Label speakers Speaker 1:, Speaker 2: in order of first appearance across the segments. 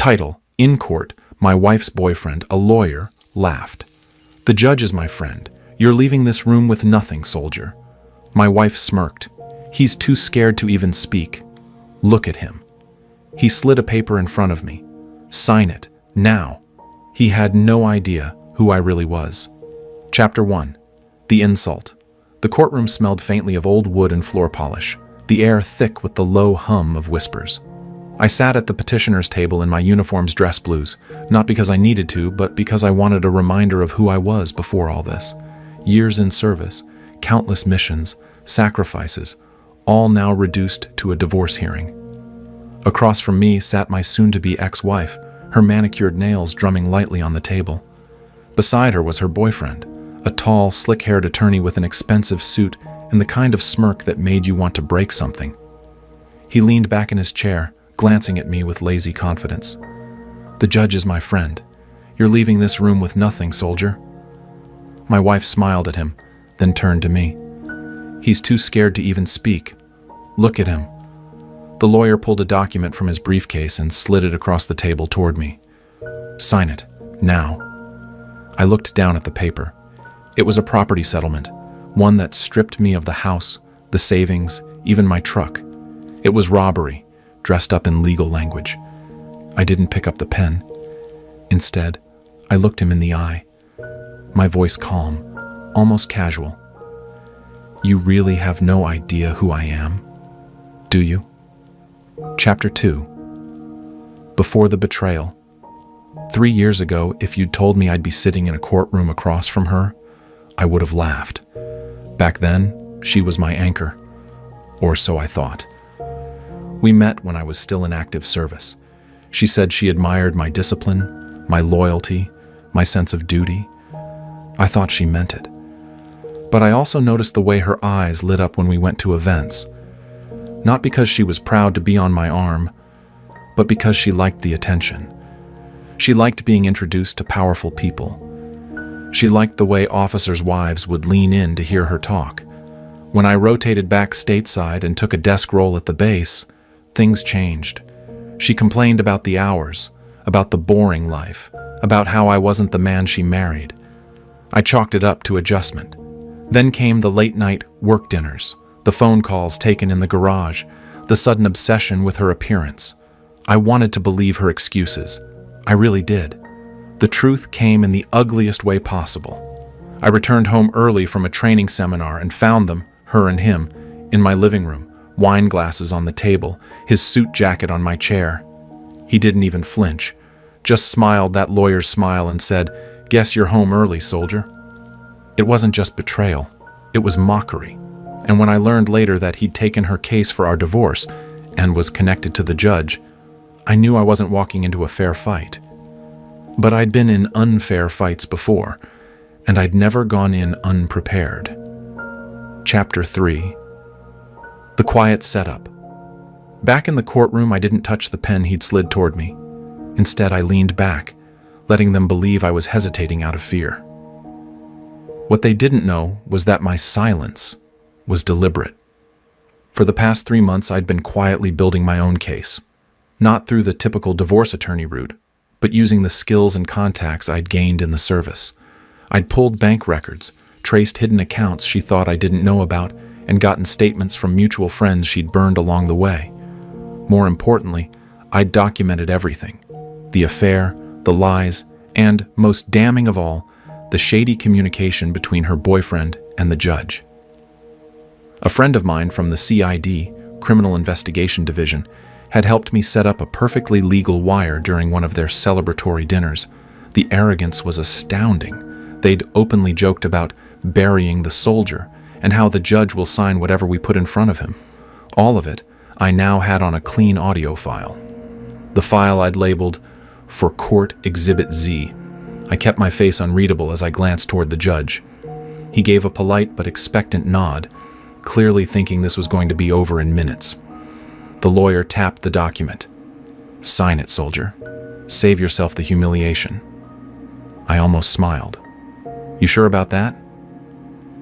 Speaker 1: Title: In court, my wife's boyfriend, a lawyer, laughed. The judge is my friend. You're leaving this room with nothing, soldier. My wife smirked. He's too scared to even speak. Look at him. He slid a paper in front of me. Sign it, now. He had no idea who I really was. Chapter 1. The Insult. The courtroom smelled faintly of old wood and floor polish, the air thick with the low hum of whispers. I sat at the petitioner's table in my uniform's dress blues, not because I needed to, but because I wanted a reminder of who I was before all this. Years in service, countless missions, sacrifices, all now reduced to a divorce hearing. Across from me sat my soon-to-be ex-wife, her manicured nails drumming lightly on the table. Beside her was her boyfriend, a tall, slick-haired attorney with an expensive suit and the kind of smirk that made you want to break something. He leaned back in his chair, glancing at me with lazy confidence. The judge is my friend. You're leaving this room with nothing, soldier. My wife smiled at him, then turned to me. He's too scared to even speak. Look at him. The lawyer pulled a document from his briefcase and slid it across the table toward me. Sign it, now. I looked down at the paper. It was a property settlement, one that stripped me of the house, the savings, even my truck. It was robbery, dressed up in legal language. I didn't pick up the pen. Instead, I looked him in the eye, my voice calm, almost casual. You really have no idea who I am, do you? Chapter 2. Before the betrayal. 3 years ago, if you'd told me I'd be sitting in a courtroom across from her, I would have laughed. Back then, she was my anchor, or so I thought. We met when I was still in active service. She said she admired my discipline, my loyalty, my sense of duty. I thought she meant it. But I also noticed the way her eyes lit up when we went to events. Not because she was proud to be on my arm, but because she liked the attention. She liked being introduced to powerful people. She liked the way officers' wives would lean in to hear her talk. When I rotated back stateside and took a desk role at the base, things changed. She complained about the hours, about the boring life, about how I wasn't the man she married. I chalked it up to adjustment. Then came the late-night work dinners, the phone calls taken in the garage, the sudden obsession with her appearance. I wanted to believe her excuses. I really did. The truth came in the ugliest way possible. I returned home early from a training seminar and found them, her and him, in my living room, wine glasses on the table, his suit jacket on my chair. He didn't even flinch, just smiled that lawyer's smile and said, "Guess you're home early, soldier." It wasn't just betrayal, it was mockery. And when I learned later that he'd taken her case for our divorce and was connected to the judge, I knew I wasn't walking into a fair fight. But I'd been in unfair fights before, and I'd never gone in unprepared. Chapter 3. The quiet setup. Back in the courtroom, I didn't touch the pen he'd slid toward me. Instead, I leaned back, letting them believe I was hesitating out of fear. What they didn't know was that my silence was deliberate. For the past 3 months, I'd been quietly building my own case, not through the typical divorce attorney route, but using the skills and contacts I'd gained in the service. I'd pulled bank records, traced hidden accounts she thought I didn't know about, and gotten statements from mutual friends she'd burned along the way. More importantly, I'd documented everything: the affair, the lies, and, most damning of all, the shady communication between her boyfriend and the judge. A friend of mine from the CID, Criminal Investigation Division, had helped me set up a perfectly legal wire during one of their celebratory dinners. The arrogance was astounding. They'd openly joked about burying the soldier and how the judge will sign whatever we put in front of him. All of it I now had on a clean audio file. The file I'd labeled for Court Exhibit Z. I kept my face unreadable as I glanced toward the judge. He gave a polite but expectant nod, clearly thinking this was going to be over in minutes. The lawyer tapped the document. "Sign it, soldier. Save yourself the humiliation." I almost smiled. "You sure about that?"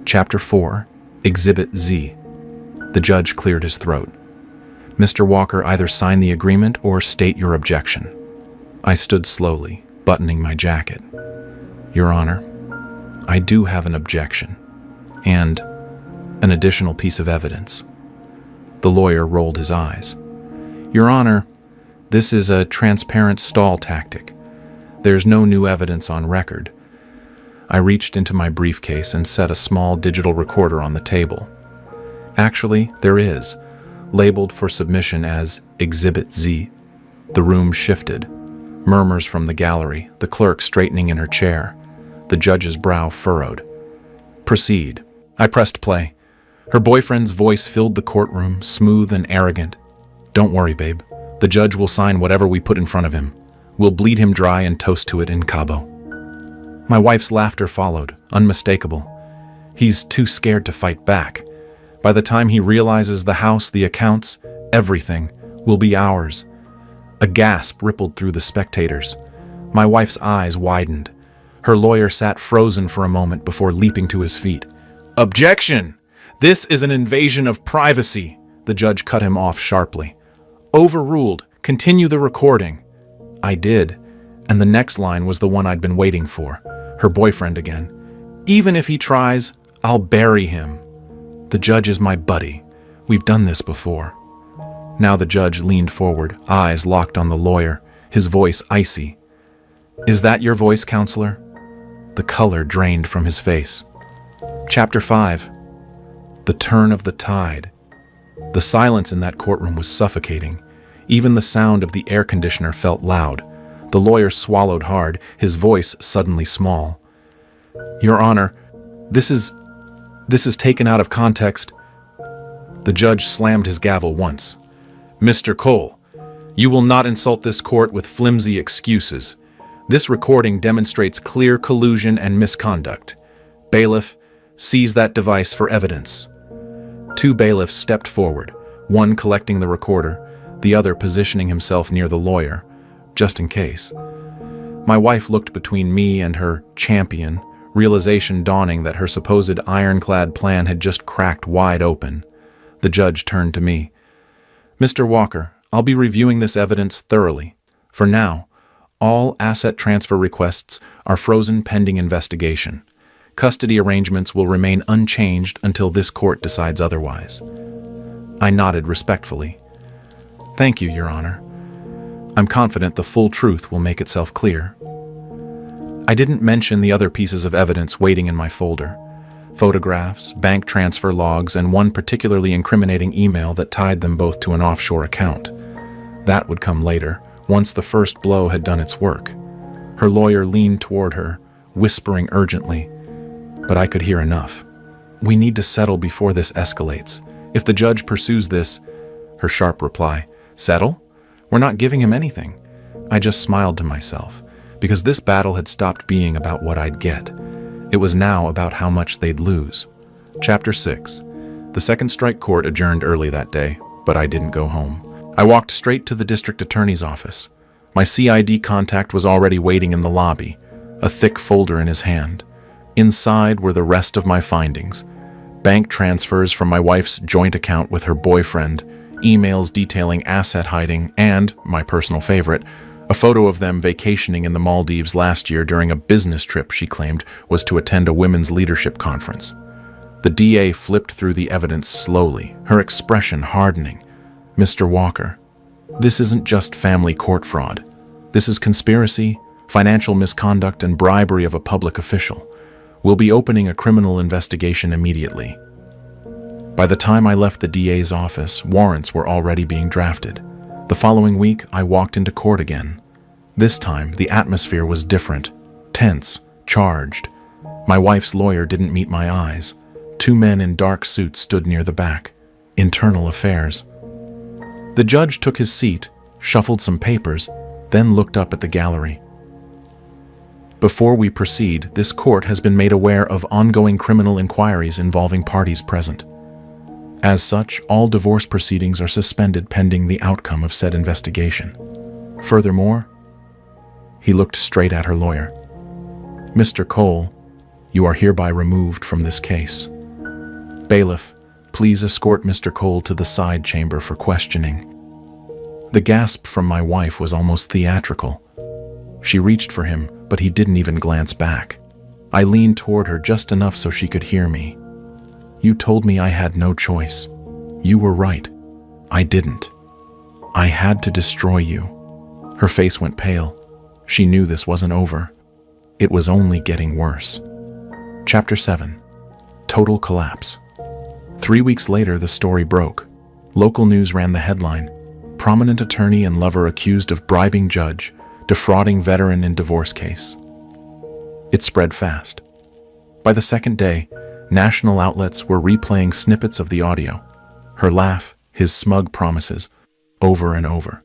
Speaker 1: Chapter 4, Exhibit Z. The judge cleared his throat. "Mr. Walker, either sign the agreement or state your objection." I stood slowly, buttoning my jacket. Your Honor, I do have an objection, and an additional piece of evidence. The lawyer rolled his eyes. Your Honor, this is a transparent stall tactic. There's no new evidence on record. I reached into my briefcase and set a small digital recorder on the table. Actually, there is, labeled for submission as Exhibit Z. The room shifted. Murmurs from the gallery, the clerk straightening in her chair. The judge's brow furrowed. Proceed. I pressed play. Her boyfriend's voice filled the courtroom, smooth and arrogant. Don't worry, babe. The judge will sign whatever we put in front of him. We'll bleed him dry and toast to it in Cabo. My wife's laughter followed, unmistakable. He's too scared to fight back. By the time he realizes the house, the accounts, everything will be ours. A gasp rippled through the spectators. My wife's eyes widened. Her lawyer sat frozen for a moment before leaping to his feet. Objection! This is an invasion of privacy, the judge cut him off sharply. Overruled. Continue the recording. I did, and the next line was the one I'd been waiting for. Her boyfriend again. Even if he tries, I'll bury him. The judge is my buddy. We've done this before. Now the judge leaned forward, eyes locked on the lawyer, his voice icy. Is that your voice, counselor? The color drained from his face. Chapter 5. The turn of the tide. The silence in that courtroom was suffocating. Even the sound of the air conditioner felt loud. The lawyer swallowed hard, his voice suddenly small. Your Honor, this is taken out of context. The judge slammed his gavel once. Mr. Cole, you will not insult this court with flimsy excuses. This recording demonstrates clear collusion and misconduct. Bailiff, seize that device for evidence. 2 bailiffs stepped forward, one collecting the recorder, the other positioning himself near the lawyer, just in case. My wife looked between me and her champion, realization dawning that her supposed ironclad plan had just cracked wide open. The judge turned to me. Mr. Walker, I'll be reviewing this evidence thoroughly. For now, all asset transfer requests are frozen pending investigation. Custody arrangements will remain unchanged until this court decides otherwise. I nodded respectfully. Thank you, Your Honor. I'm confident the full truth will make itself clear. I didn't mention the other pieces of evidence waiting in my folder. Photographs, bank transfer logs, and one particularly incriminating email that tied them both to an offshore account. That would come later, once the first blow had done its work. Her lawyer leaned toward her, whispering urgently, but I could hear enough. We need to settle before this escalates. If the judge pursues this, her sharp reply, settle? We're not giving him anything. I just smiled to myself, because this battle had stopped being about what I'd get. It was now about how much they'd lose. Chapter 6. The Second Strike Court adjourned early that day, but I didn't go home. I walked straight to the district attorney's office. My CID contact was already waiting in the lobby, a thick folder in his hand. Inside were the rest of my findings. Bank transfers from my wife's joint account with her boyfriend, emails detailing asset hiding, and, my personal favorite, a photo of them vacationing in the Maldives last year during a business trip she claimed was to attend a women's leadership conference. The DA flipped through the evidence slowly, her expression hardening. Mr. Walker, this isn't just family court fraud. This is conspiracy, financial misconduct, and bribery of a public official. We'll be opening a criminal investigation immediately. By the time I left the DA's office, warrants were already being drafted. The following week, I walked into court again. This time, the atmosphere was different, tense, charged. My wife's lawyer didn't meet my eyes. 2 men in dark suits stood near the back. Internal affairs. The judge took his seat, shuffled some papers, then looked up at the gallery. Before we proceed, this court has been made aware of ongoing criminal inquiries involving parties present. As such, all divorce proceedings are suspended pending the outcome of said investigation. Furthermore, he looked straight at her lawyer. Mr. Cole, you are hereby removed from this case. Bailiff, please escort Mr. Cole to the side chamber for questioning. The gasp from my wife was almost theatrical. She reached for him, but he didn't even glance back. I leaned toward her just enough so she could hear me. "You told me I had no choice. You were right. I didn't. I had to destroy you." Her face went pale. She knew this wasn't over. It was only getting worse. Chapter 7. Total collapse. 3 weeks later, the story broke. Local news ran the headline: "Prominent attorney and lover accused of bribing judge, defrauding veteran in divorce case." It spread fast. By the second day, national outlets were replaying snippets of the audio. Her laugh, his smug promises, over and over.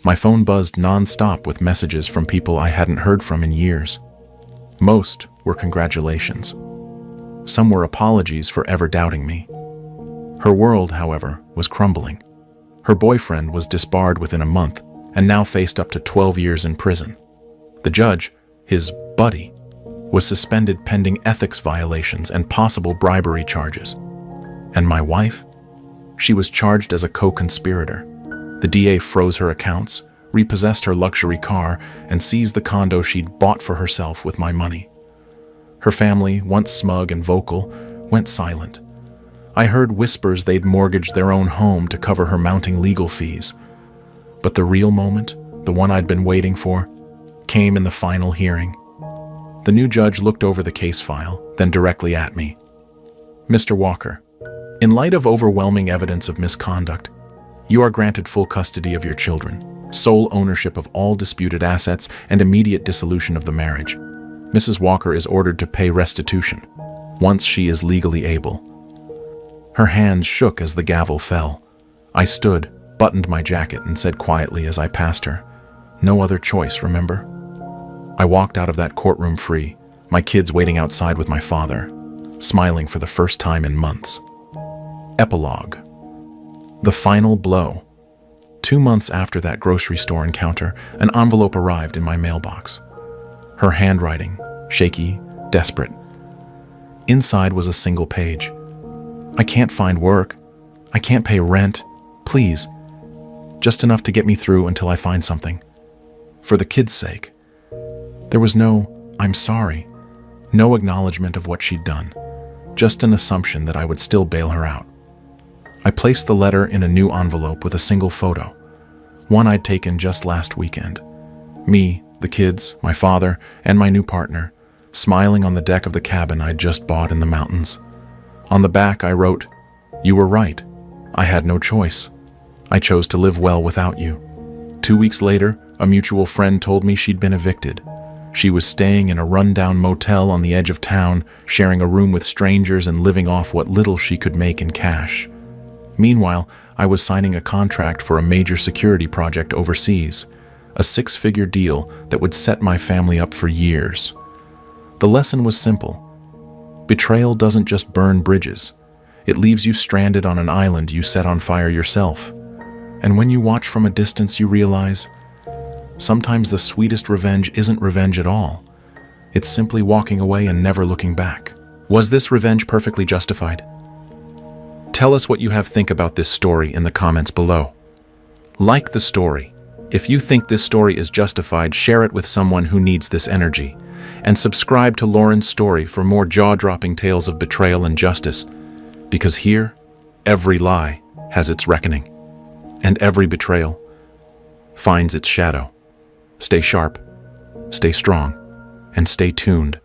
Speaker 1: My phone buzzed non-stop with messages from people I hadn't heard from in years. Most were congratulations. Some were apologies for ever doubting me. Her world, however, was crumbling. Her boyfriend was disbarred within a month and now faced up to 12 years in prison. The judge, his buddy, was suspended pending ethics violations and possible bribery charges. And my wife? She was charged as a co-conspirator. The DA froze her accounts, repossessed her luxury car, and seized the condo she'd bought for herself with my money. Her family, once smug and vocal, went silent. I heard whispers they'd mortgaged their own home to cover her mounting legal fees. But the real moment, the one I'd been waiting for, came in the final hearing. The new judge looked over the case file, then directly at me. "Mr. Walker, in light of overwhelming evidence of misconduct, you are granted full custody of your children, sole ownership of all disputed assets, and immediate dissolution of the marriage. Mrs. Walker is ordered to pay restitution, once she is legally able." Her hands shook as the gavel fell. I stood, buttoned my jacket, and said quietly as I passed her, "No other choice, remember?" I walked out of that courtroom free, my kids waiting outside with my father, smiling for the first time in months. Epilogue. The final blow. 2 months after that grocery store encounter, an envelope arrived in my mailbox. Her handwriting, shaky, desperate. Inside was a single page. "I can't find work. I can't pay rent. Please. Just enough to get me through until I find something. For the kids' sake." There was no "I'm sorry," no acknowledgement of what she'd done, just an assumption that I would still bail her out. I placed the letter in a new envelope with a single photo, one I'd taken just last weekend. Me, the kids, my father, and my new partner, smiling on the deck of the cabin I'd just bought in the mountains. On the back I wrote, "You were right. I had no choice. I chose to live well without you." 2 weeks later, a mutual friend told me she'd been evicted. She was staying in a rundown motel on the edge of town, sharing a room with strangers and living off what little she could make in cash. Meanwhile, I was signing a contract for a major security project overseas, a 6-figure deal that would set my family up for years. The lesson was simple. Betrayal doesn't just burn bridges. It leaves you stranded on an island you set on fire yourself. And when you watch from a distance, you realize sometimes the sweetest revenge isn't revenge at all. It's simply walking away and never looking back. Was this revenge perfectly justified? Tell us what you think about this story in the comments below. Like the story. If you think this story is justified, share it with someone who needs this energy. And subscribe to Lauren's story for more jaw-dropping tales of betrayal and justice. Because here, every lie has its reckoning. And every betrayal finds its shadow. Stay sharp, stay strong, and stay tuned